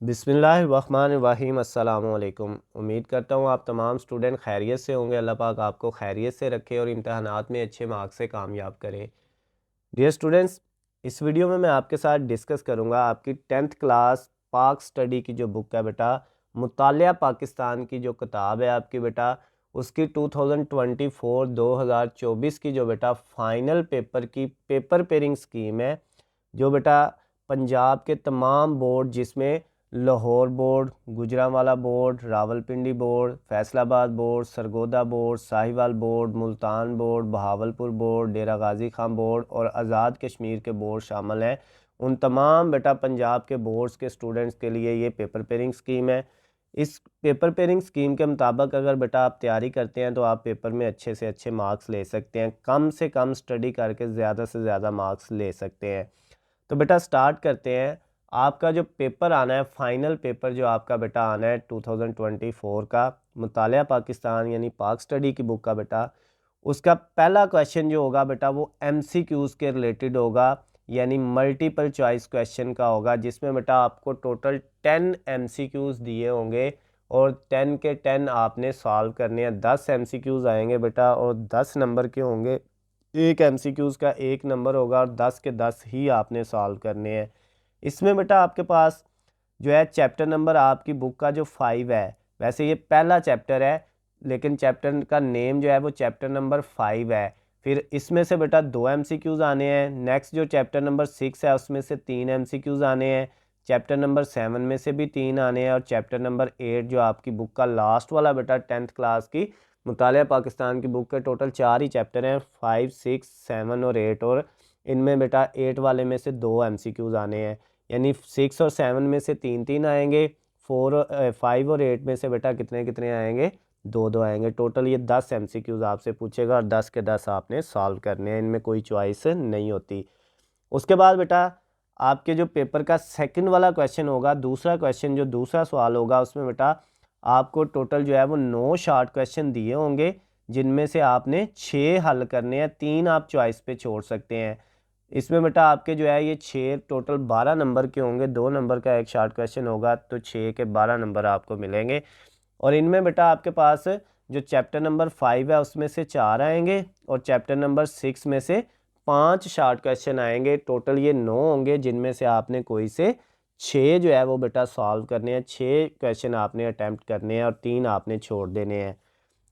बिस्मिल्लाहिर्रहमानिर्रहीम। अस्सलामु अलैकुम। उम्मीद करता हूँ आप तमाम स्टूडेंट खैरियत से होंगे। अल्लाह पाक आपको खैरियत से रखे और इम्तहानात में अच्छे मार्क्स से कामयाब करे। डियर स्टूडेंट्स, इस वीडियो में मैं आपके साथ डिस्कस करूँगा आपकी 10th क्लास पाक स्टडी की जो बुक है बेटा, मुतालिया पाकिस्तान की जो किताब है आपकी बेटा, उसकी 2024-2024 की जो बेटा फ़ाइनल पेपर की पेपर पेयरिंग स्कीम है, जो बेटा पंजाब के तमाम बोर्ड जिसमें Lahore board, Gujranwala board, Rawalpindi board, Faisalabad board, Sargodha board, Sahiwal board, Multan board, Bahawalpur board, Dera Ghazi Khan board और आज़ाद कश्मीर के बोर्ड शामिल हैं। उन तमाम बेटा पंजाब के बोर्ड्स के स्टूडेंट्स के लिए ये पेपर पेयरिंग स्कीम है। इस पेपर पेयरिंग स्कीम के मुताबिक अगर बेटा आप तैयारी करते हैं तो आप पेपर में अच्छे से अच्छे मार्क्स ले सकते हैं। कम से कम स्टडी करके ज़्यादा से ज़्यादा मार्क्स ले सकते हैं। तो बेटा स्टार्ट करते हैं। आपका जो पेपर आना है, फाइनल पेपर जो आपका बेटा आना है 2024 का, मुतालिया पाकिस्तान यानी पाक स्टडी की बुक का बेटा, उसका पहला क्वेश्चन जो होगा बेटा वो एमसीक्यूज़ के रिलेटेड होगा, यानी मल्टीपल चॉइस क्वेश्चन का होगा, जिसमें बेटा आपको टोटल 10 एमसीक्यूज़ दिए होंगे और 10 के 10 आपने सॉल्व करने हैं। 10 एमसीक्यूज़ आएंगे बेटा और 10 नंबर के होंगे। एक एमसीक्यूज़ का 1 नंबर होगा और 10 के 10 ही आपने सॉल्व करने हैं। इसमें बेटा आपके पास जो है चैप्टर नंबर आपकी बुक का जो 5 है, वैसे ये पहला चैप्टर है लेकिन चैप्टर का नेम जो है वो चैप्टर नंबर 5 है। फिर इसमें से बेटा 2 एमसीक्यूज़ आने हैं। नेक्स्ट जो चैप्टर नंबर 6 है उसमें से 3 एमसीक्यूज़ आने हैं। चैप्टर नंबर 7 में से भी 3 आने हैं और चैप्टर नंबर 8 जो आपकी बुक का लास्ट वाला बेटा 10th क्लास की मुतालिया पाकिस्तान की बुक के टोटल 4 ही चैप्टर हैं, 5, 6, 7 और 8, और इनमें बेटा 8 वाले में से 2 एमसीक्यूज़ आने हैं, यानी 6 और 7 में से 3-3 आएंगे। 5 और 8 में से बेटा कितने कितने आएंगे, 2-2 आएंगे। टोटल ये 10 एमसीक्यूज़ आपसे पूछेगा और 10 के 10 आपने सॉल्व करने हैं, इनमें कोई चॉइस नहीं होती। उसके बाद बेटा आपके जो पेपर का सेकंड वाला क्वेश्चन होगा, दूसरा क्वेश्चन जो दूसरा सवाल होगा, उसमें बेटा आपको टोटल जो है वो 9 शॉर्ट क्वेश्चन दिए होंगे, जिनमें से आपने 6 हल करने हैं, 3 आप चॉइस पे छोड़ सकते हैं। इसमें बेटा आपके जो है ये 6 टोटल 12 नंबर के होंगे, 2 नंबर का एक शॉर्ट क्वेश्चन होगा, तो 6 के 12 नंबर आपको मिलेंगे। और इनमें बेटा आपके पास जो चैप्टर नंबर 5 है उसमें से 4 आएंगे और चैप्टर नंबर 6 में से 5 शॉर्ट क्वेश्चन आएंगे। टोटल ये 9 होंगे, जिनमें से आपने कोई से 6 जो है वो बेटा सॉल्व करने हैं। 6 क्वेश्चन आपने अटैम्प्ट करने हैं और 3 आपने छोड़ देने हैं।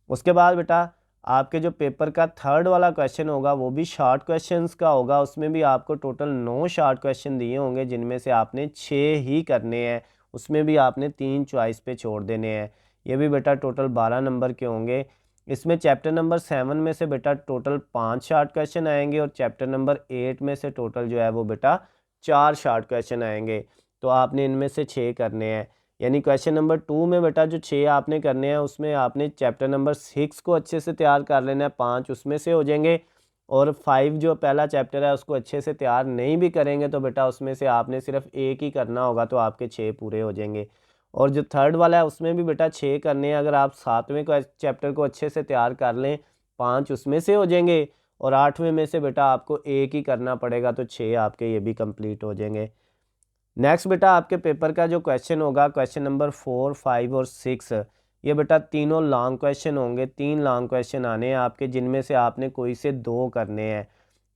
उसके बाद बेटा आपके जो पेपर का थर्ड वाला क्वेश्चन होगा वो भी शॉर्ट क्वेश्चंस का होगा। उसमें भी आपको टोटल 9 शॉर्ट क्वेश्चन दिए होंगे, जिनमें से आपने 6 ही करने हैं। उसमें भी आपने 3 चॉइस पे छोड़ देने हैं। ये भी बेटा टोटल 12 नंबर के होंगे। इसमें चैप्टर नंबर 7 में से बेटा टोटल 5 शॉर्ट क्वेश्चन आएंगे और चैप्टर नंबर 8 में से टोटल जो है वो बेटा 4 शॉर्ट क्वेश्चन आएंगे। तो आपने इनमें से 6 करने हैं, यानी क्वेश्चन नंबर 2 में बेटा जो 6 आपने करने हैं उसमें आपने चैप्टर नंबर 6 को अच्छे से तैयार कर लेना है, 5 उसमें से हो जाएंगे। और 5 जो पहला चैप्टर है उसको अच्छे से तैयार नहीं भी करेंगे तो बेटा उसमें से आपने सिर्फ एक ही करना होगा, तो आपके 6 पूरे हो जाएंगे। और जो थर्ड वाला है उसमें भी बेटा 6 करने हैं। अगर आप 7वें चैप्टर को अच्छे से तैयार कर लें, 5 उसमें से हो जाएंगे और 8वें में से बेटा आपको एक ही करना पड़ेगा, तो 6 आपके ये भी कंप्लीट हो जाएंगे। नेक्स्ट बेटा आपके पेपर का जो क्वेश्चन होगा, क्वेश्चन नंबर 4, 5 और 6, ये बेटा तीनों लॉन्ग क्वेश्चन होंगे। 3 लॉन्ग क्वेश्चन आने हैं आपके, जिनमें से आपने कोई से 2 करने हैं।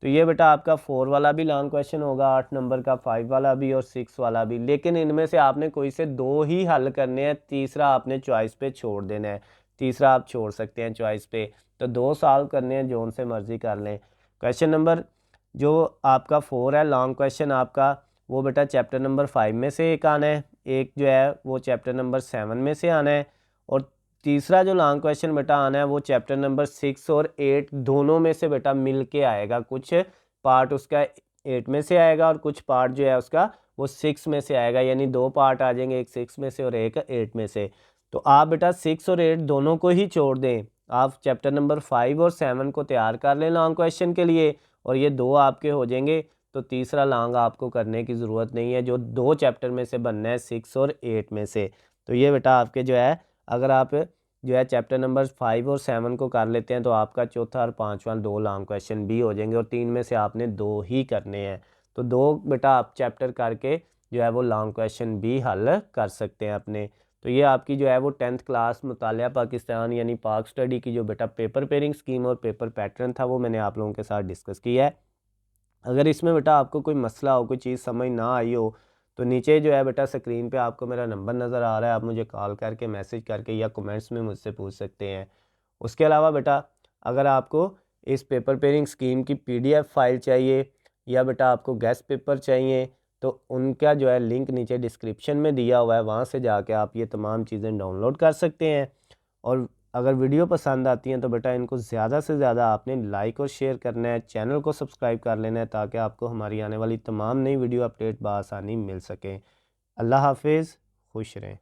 तो ये बेटा आपका 4 वाला भी लॉन्ग क्वेश्चन होगा 8 नंबर का, 5 वाला भी और 6 वाला भी, लेकिन इनमें से आपने कोई से 2 ही हल करने हैं, तीसरा आपने चॉइस पे छोड़ देना है। तीसरा आप छोड़ सकते हैं चॉइस पे, तो 2 सॉल्व करने हैं, जोन से मर्जी कर लें। क्वेश्चन नंबर जो आपका 4 है लॉन्ग क्वेश्चन आपका, वो बेटा चैप्टर नंबर 5 में से एक आना है, एक जो है वो चैप्टर नंबर 7 में से आना है, और तीसरा जो लॉन्ग क्वेश्चन बेटा आना है वो चैप्टर नंबर 6 और 8 दोनों में से बेटा मिल के आएगा। कुछ पार्ट उसका 8 में से आएगा और कुछ पार्ट जो है उसका वो 6 में से आएगा, यानी 2 पार्ट आ जाएंगे, एक 6 में से और एक 8 में से। तो आप बेटा 6 और 8 दोनों को ही छोड़ दें, आप चैप्टर नंबर 5 और 7 को तैयार कर लें लॉन्ग क्वेश्चन के लिए, और ये 2 आपके हो जाएंगे। तो तीसरा लॉन्ग आपको करने की ज़रूरत नहीं है, जो 2 चैप्टर में से बनना है, 6 और 8 में से। तो ये बेटा आपके जो है, अगर आप जो है चैप्टर नंबर 5 और 7 को कर लेते हैं तो आपका चौथा और पांचवा 2 लॉन्ग क्वेश्चन भी हो जाएंगे और 3 में से आपने 2 ही करने हैं। तो 2 बेटा आप चैप्टर करके जो है वो लॉन्ग क्वेश्चन भी हल कर सकते हैं अपने। तो ये आपकी जो है वो 10th क्लास मुतालिया पाकिस्तान यानी पाक स्टडी की जो बेटा पेपर पेयरिंग स्कीम और पेपर पैटर्न था वो मैंने आप लोगों के साथ डिस्कस किया है। अगर इसमें बेटा आपको कोई मसला हो, कोई चीज़ समझ ना आई हो, तो नीचे जो है बेटा स्क्रीन पे आपको मेरा नंबर नज़र आ रहा है, आप मुझे कॉल करके मैसेज करके या कमेंट्स में मुझसे पूछ सकते हैं। उसके अलावा बेटा अगर आपको इस पेपर पेयरिंग स्कीम की PDF फाइल चाहिए या बेटा आपको गेस्ट पेपर चाहिए, तो उनका जो है लिंक नीचे डिस्क्रिप्शन में दिया हुआ है, वहाँ से जाके आप ये तमाम चीज़ें डाउनलोड कर सकते हैं। और अगर वीडियो पसंद आती हैं तो बेटा इनको ज़्यादा से ज़्यादा आपने लाइक और शेयर करना है, चैनल को सब्सक्राइब कर लेना है ताकि आपको हमारी आने वाली तमाम नई वीडियो अपडेट बआसानी मिल सकें। अल्लाह हाफिज़, खुश रहें।